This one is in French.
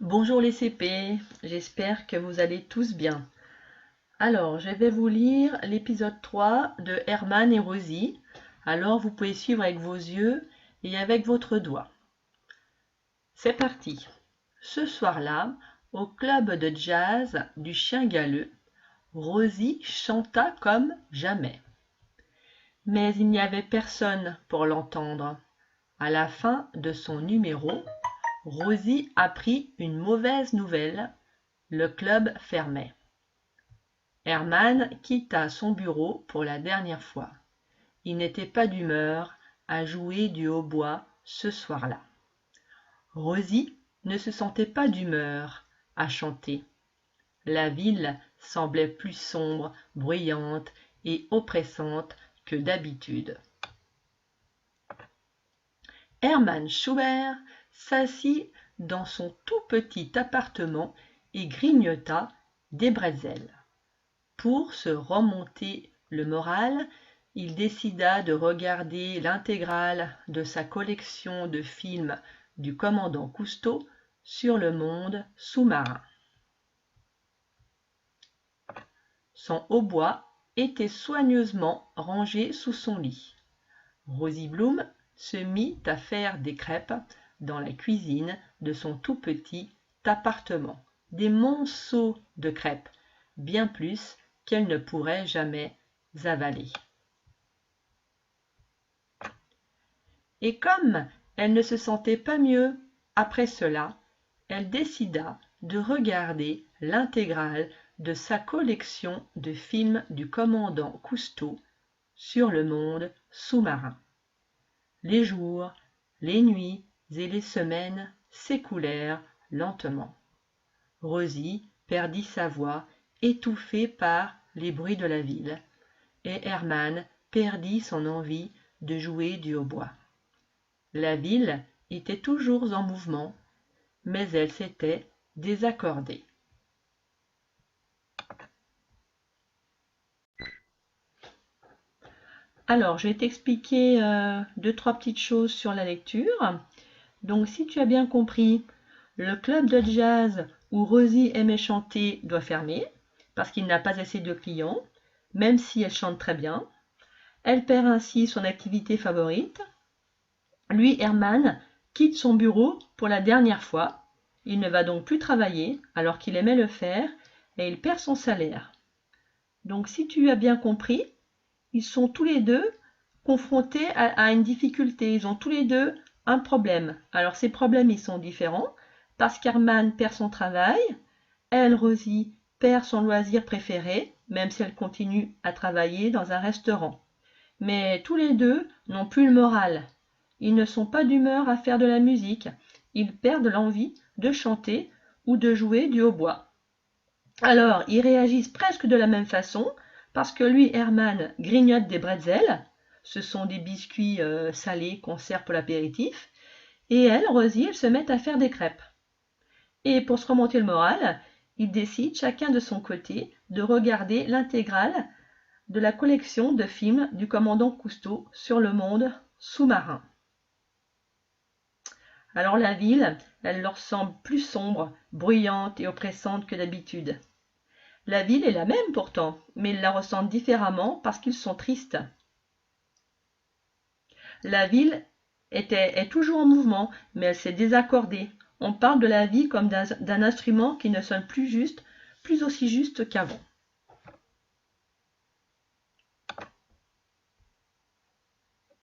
Bonjour les CP, j'espère que vous allez tous bien. Alors, je vais vous lire l'épisode 3 de Herman et Rosie. Alors, vous pouvez suivre avec vos yeux et avec votre doigt. C'est parti. Ce soir-là, au club de jazz du Chien Galeux, Rosie chanta comme jamais. Mais il n'y avait personne pour l'entendre. À la fin de son numéro, Rosie apprit une mauvaise nouvelle. Le club fermait. Herman quitta son bureau pour la dernière fois. Il n'était pas d'humeur à jouer du hautbois ce soir-là. Rosie ne se sentait pas d'humeur à chanter. La ville semblait plus sombre, bruyante et oppressante que d'habitude. Herman Schubert s'assit dans son tout petit appartement et grignota des bretzels. Pour se remonter le moral, il décida de regarder l'intégrale de sa collection de films du commandant Cousteau sur le monde sous-marin. Son hautbois était soigneusement rangé sous son lit. Rosie Bloom se mit à faire des crêpes dans la cuisine de son tout petit appartement. Des monceaux de crêpes, bien plus qu'elle ne pourrait jamais avaler. Et comme elle ne se sentait pas mieux après cela, elle décida de regarder l'intégrale de sa collection de films du commandant Cousteau sur le monde sous-marin. Les jours, les nuits et les semaines s'écoulèrent lentement. Rosie perdit sa voix, étouffée par les bruits de la ville, et Herman perdit son envie de jouer du hautbois. La ville était toujours en mouvement, mais elle s'était désaccordée. Alors, je vais t'expliquer deux, trois petites choses sur la lecture. Donc, si tu as bien compris, le club de jazz où Rosie aimait chanter doit fermer parce qu'il n'a pas assez de clients, même si elle chante très bien. Elle perd ainsi son activité favorite. Lui, Herman, quitte son bureau pour la dernière fois. Il ne va donc plus travailler alors qu'il aimait le faire et il perd son salaire. Donc, si tu as bien compris, ils sont tous les deux confrontés à une difficulté. Ils ont tous les deux un problème. Alors, ces problèmes, ils sont différents parce qu'Herman perd son travail, elle, Rosie, perd son loisir préféré, même si elle continue à travailler dans un restaurant. Mais tous les deux n'ont plus le moral. Ils ne sont pas d'humeur à faire de la musique. Ils perdent l'envie de chanter ou de jouer du hautbois. Alors, ils réagissent presque de la même façon, parce que lui, Herman, grignote des bretzels. Ce sont des biscuits salés qu'on sert pour l'apéritif. Et elle, Rosie, elle se met à faire des crêpes. Et pour se remonter le moral, ils décident chacun de son côté de regarder l'intégrale de la collection de films du commandant Cousteau sur le monde sous-marin. Alors la ville, elle leur semble plus sombre, bruyante et oppressante que d'habitude. La ville est la même pourtant, mais ils la ressentent différemment parce qu'ils sont tristes. La ville est toujours en mouvement, mais elle s'est désaccordée. On parle de la vie comme d'un instrument qui ne sonne plus juste, plus aussi juste qu'avant.